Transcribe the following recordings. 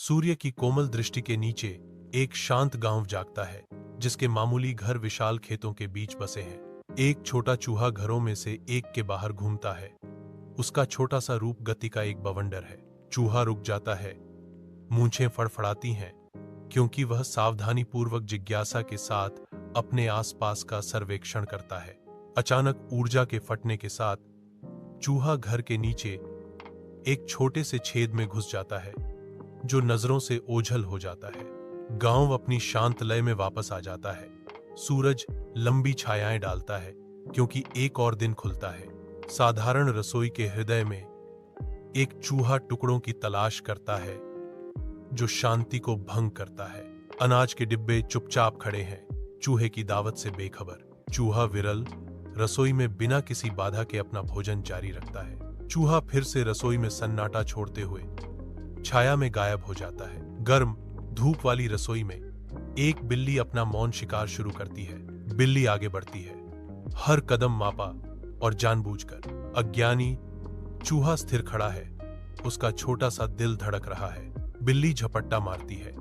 सूर्य की कोमल दृष्टि के नीचे एक शांत गांव जागता है, जिसके मामूली घर विशाल खेतों के बीच बसे हैं। एक छोटा चूहा घरों में से एक के बाहर घूमता है। उसका छोटा सा रूप गति का एक बवंडर है। चूहा रुक जाता है, मूंछें फड़फड़ाती हैं, क्योंकि वह सावधानी पूर्वक जिज्ञासा के साथ अपने आसपास का सर्वेक्षण करता है। अचानक ऊर्जा के फटने के साथ चूहा घर के नीचे एक छोटे से छेद में घुस जाता है, जो नजरों से ओझल हो जाता है। गांव अपनी शांत लय में वापस आ जाता है। सूरज लंबी छायाएं डालता है, क्योंकि एक और दिन खुलता है। साधारण रसोई के हृदय में एक चूहा टुकड़ों की तलाश करता है, जो शांति को भंग करता है। अनाज के डिब्बे चुपचाप खड़े हैं, चूहे की दावत से बेखबर। चूहा विरल रसोई में बिना किसी बाधा के अपना भोजन जारी रखता है। चूहा फिर से रसोई में सन्नाटा छोड़ते हुए छाया में गायब हो जाता है। गर्म धूप वाली रसोई में एक बिल्ली अपना मौन शिकार शुरू करती है। बिल्ली आगे बढ़ती है, हर कदम मापा और जानबूझकर। अज्ञानी चूहा स्थिर खड़ा है, उसका छोटा सा दिल धड़क रहा है। बिल्ली झपट्टा मारती है,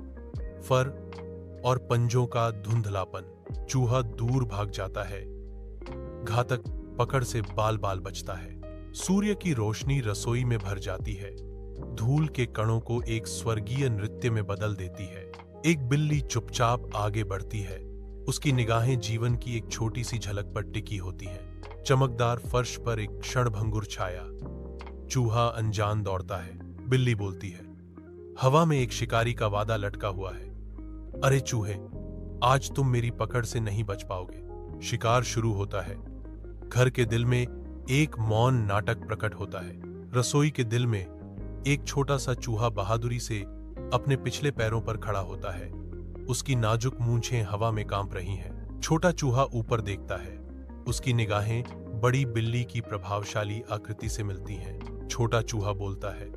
फर और पंजों का धुंधलापन। चूहा दूर भाग जाता है, घातक पकड़ से बाल बाल बचता है। सूर्य की रोशनी रसोई में भर जाती है, धूल के कणों को एक स्वर्गीय नृत्य में बदल देती है। एक बिल्ली चुपचाप आगे बढ़ती है, उसकी निगाहें जीवन की एक छोटी सी झलक पर टिकी होती हैं। चमकदार फर्श पर एक क्षणभंगुर छाया। चूहा अनजान दौड़ता है। बिल्ली बोलती है, हवा में एक शिकारी का वादा लटका हुआ है। अरे चूहे, आज तुम मेरी पकड़ से नहीं बच पाओगे। शिकार शुरू होता है। घर के दिल में एक मौन नाटक प्रकट होता है। रसोई के दिल में एक छोटा सा चूहा बहादुरी से अपने पिछले पैरों पर खड़ा होता है। उसकी नाजुक मूंछें हवा में कांप रही हैं। छोटा चूहा ऊपर देखता है, उसकी निगाहें बड़ी बिल्ली की प्रभावशाली आकृति से मिलती हैं। छोटा चूहा बोलता है,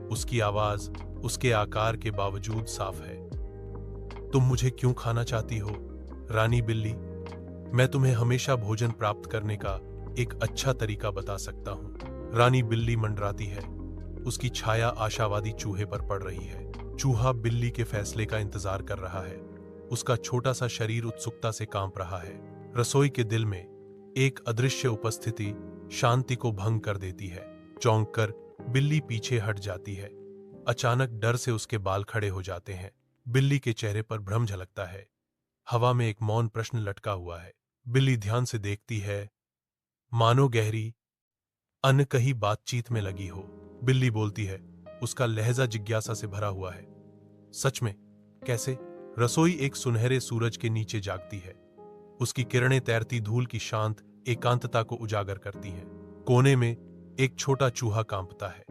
उसकी आवाज उसके आकार के बावजूद साफ है। तुम मुझे क्यों खाना चाहती हो, रानी बिल्ली? मैं तुम्हें हमेशा भोजन प्राप्त करने का एक अच्छा तरीका बता सकता हूं। रानी बिल्ली मंडराती है, उसकी छाया आशावादी चूहे पर पड़ रही है। चूहा बिल्ली के फैसले का इंतजार कर रहा है, उसका छोटा सा शरीर उत्सुकता से कांप रहा है। रसोई के दिल में एक अदृश्य उपस्थिति शांति को भंग कर देती है। चौंक कर बिल्ली पीछे हट जाती है। अचानक डर से उसके बाल खड़े हो जाते हैं। बिल्ली के चेहरे पर भ्रम झलकता है। हवा में एक मौन प्रश्न लटका हुआ है। बिल्ली ध्यान से देखती है, मानो गहरी अनकही बातचीत में लगी हो। बिल्ली बोलती है, उसका लहजा जिज्ञासा से भरा हुआ है। सच में? कैसे? रसोई एक सुनहरे सूरज के नीचे जागती है। उसकी किरणें तैरती धूल की शांत एकांतता को उजागर करती हैं। कोने में एक छोटा चूहा कांपता है,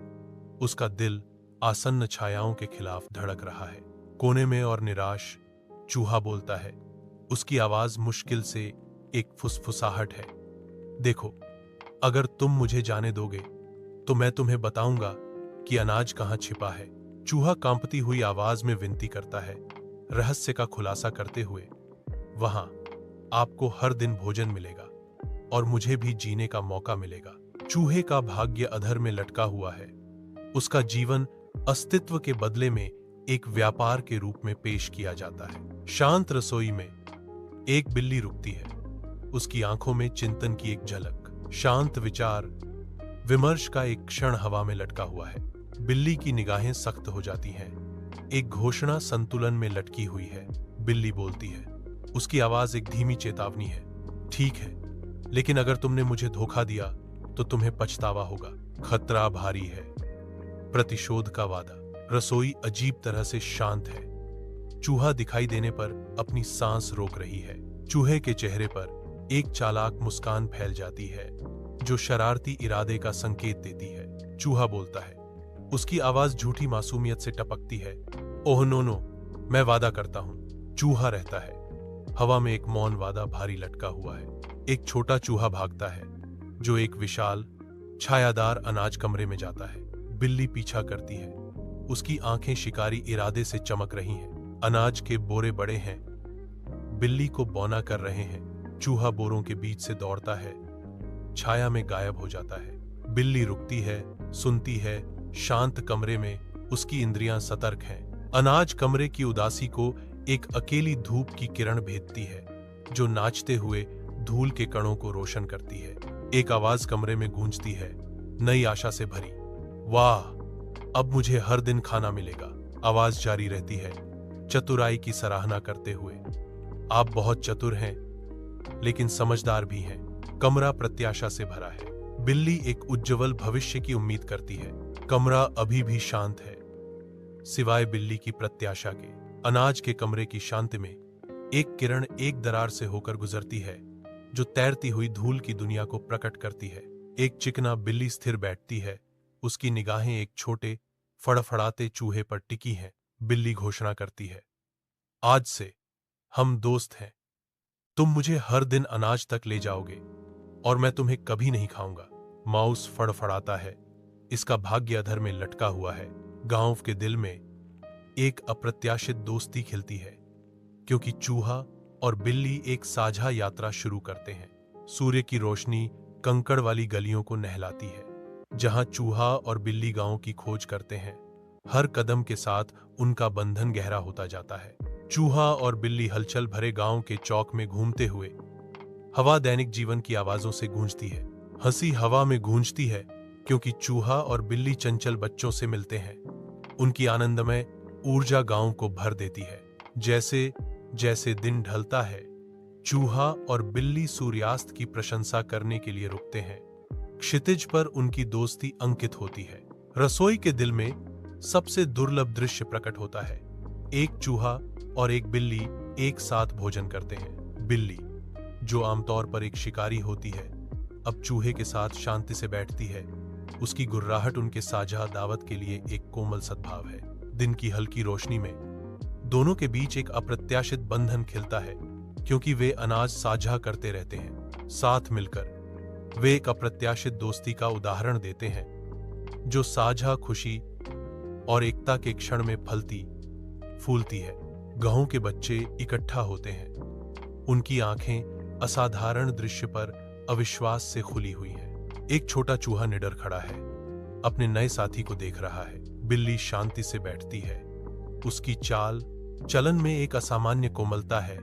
उसका दिल आसन्न छायाओं के खिलाफ धड़क रहा है। कोने में और निराश चूहा बोलता है, उसकी आवाज मुश्किल से एक फुसफुसाहट है। देखो, अगर तुम मुझे जाने दोगे तो मैं तुम्हें बताऊंगा कि अनाज कहां छिपा है। चूहा कांपती हुई आवाज में विनती करता है, रहस्य का खुलासा करते हुए, वहां आपको हर दिन भोजन मिलेगा और मुझे भी जीने का मौका मिलेगा। चूहे का भाग्य अधर में लटका हुआ है। उसका जीवन अस्तित्व के बदले में एक व्यापार के रूप में पेश किया जाता है। शांत रसोई में एक बिल्ली रुकती है, उसकी आंखों में चिंतन की एक झलक। शांत विचार विमर्श का एक क्षण हवा में लटका हुआ है। बिल्ली की निगाहें सख्त हो जाती हैं। एक घोषणा संतुलन में लटकी हुई है। बिल्ली बोलती है, उसकी आवाज एक धीमी चेतावनी है। ठीक है, लेकिन अगर तुमने मुझे धोखा दिया तो तुम्हें पछतावा होगा। खतरा भारी है, प्रतिशोध का वादा। रसोई अजीब तरह से शांत है। चूहा दिखाई देने पर अपनी सांस रोक रही है। चूहे के चेहरे पर एक चालाक मुस्कान फैल जाती है, जो शरारती इरादे का संकेत देती है। चूहा बोलता है, उसकी आवाज झूठी मासूमियत से टपकती है। ओह नो नो, मैं वादा करता हूं। चूहा रहता है। हवा में एक मौन वादा भारी लटका हुआ है। एक छोटा चूहा भागता है, जो एक विशाल छायादार अनाज कमरे में जाता है। बिल्ली पीछा करती है, उसकी आंखें शिकारी इरादे से चमक रही हैं। अनाज के बोरे बड़े हैं, बिल्ली को बौना कर रहे हैं। चूहा बोरों के बीच से दौड़ता है, छाया में गायब हो जाता है। बिल्ली रुकती है, सुनती है। शांत कमरे में उसकी इंद्रियां सतर्क हैं। अनाज कमरे की उदासी को एक अकेली धूप की किरण भेदती है, जो नाचते हुए धूल के कणों को रोशन करती है। एक आवाज कमरे में गूंजती है, नई आशा से भरी। वाह, अब मुझे हर दिन खाना मिलेगा। आवाज जारी रहती है, चतुराई की सराहना करते हुए। आप बहुत चतुर हैं, लेकिन समझदार भी हैं। कमरा प्रत्याशा से भरा है। बिल्ली एक उज्जवल भविष्य की उम्मीद करती है। कमरा अभी भी शांत है, सिवाय बिल्ली की प्रत्याशा के। अनाज के कमरे की शांति में एक किरण एक दरार से होकर गुजरती है, जो तैरती हुई धूल की दुनिया को प्रकट करती है। एक चिकना बिल्ली स्थिर बैठती है, उसकी निगाहें एक छोटे फड़फड़ाते चूहे पर टिकी हैं। बिल्ली घोषणा करती है, आज से हम दोस्त हैं। तुम मुझे हर दिन अनाज तक ले जाओगे और मैं तुम्हें कभी नहीं खाऊंगा। माउस फड़फड़ाता है, इसका भाग्य अधर में लटका हुआ है। गांव के दिल में एक अप्रत्याशित दोस्ती खिलती है, क्योंकि चूहा और बिल्ली एक साझा यात्रा शुरू करते हैं। सूर्य की रोशनी कंकड़ वाली गलियों को नहलाती है, जहां चूहा और बिल्ली गांव की खोज करते हैं। हर कदम के साथ उनका बंधन गहरा होता जाता है। चूहा और बिल्ली हलचल भरे गांव के चौक में घूमते हुए, हवा दैनिक जीवन की आवाजों से गूंजती है। हंसी हवा में गूंजती है, क्योंकि चूहा और बिल्ली चंचल बच्चों से मिलते हैं। उनकी आनंदमय ऊर्जा गांव को भर देती है। जैसे जैसे दिन ढलता है, चूहा और बिल्ली सूर्यास्त की प्रशंसा करने के लिए रुकते हैं। क्षितिज पर उनकी दोस्ती अंकित होती है। रसोई के दिल में सबसे दुर्लभ दृश्य प्रकट होता है। एक चूहा और एक बिल्ली एक साथ भोजन करते हैं। बिल्ली, जो आमतौर पर एक शिकारी होती है, अब चूहे के साथ शांति से बैठती है। उसकी गुर्राहट उनके साझा दावत के लिए एक कोमल सद्भाव है। दिन की हल्की रोशनी में दोनों के बीच एक अप्रत्याशित बंधन खिलता है, क्योंकि वे अनाज साझा करते रहते हैं। साथ मिलकर वे एक अप्रत्याशित दोस्ती का उदाहरण देते हैं, जो साझा खुशी और एकता के क्षण में फलती फूलती है। गांव के बच्चे इकट्ठा होते हैं, उनकी आंखें असाधारण दृश्य पर अविश्वास से खुली हुई हैं। एक छोटा चूहा निडर खड़ा है, अपने नए साथी को देख रहा है। बिल्ली शांति से बैठती है, उसकी चाल चलन में एक असामान्य कोमलता है,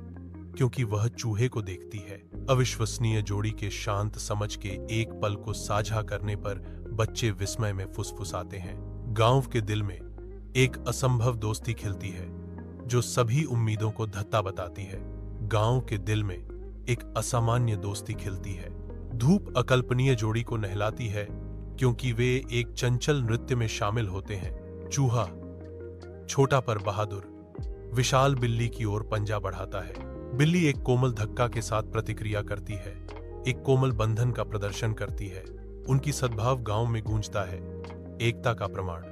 क्योंकि वह चूहे को देखती है। अविश्वसनीय जोड़ी के शांत समझ के एक पल को साझा करने पर बच्चे विस्मय में फुसफुसाते हैं। गांव के दिल में एक असंभव दोस्ती खिलती है, जो सभी उम्मीदों को धत्ता बताती है। गांव के दिल में एक असामान्य दोस्ती खिलती है। धूप अकल्पनीय जोड़ी को नहलाती है, क्योंकि वे एक चंचल नृत्य में शामिल होते हैं। चूहा, छोटा पर बहादुर, विशाल बिल्ली की ओर पंजा बढ़ाता है। बिल्ली एक कोमल धक्का के साथ प्रतिक्रिया करती है, एक कोमल बंधन का प्रदर्शन करती है। उनकी सद्भाव गांव में गूंजता है, एकता का प्रमाण।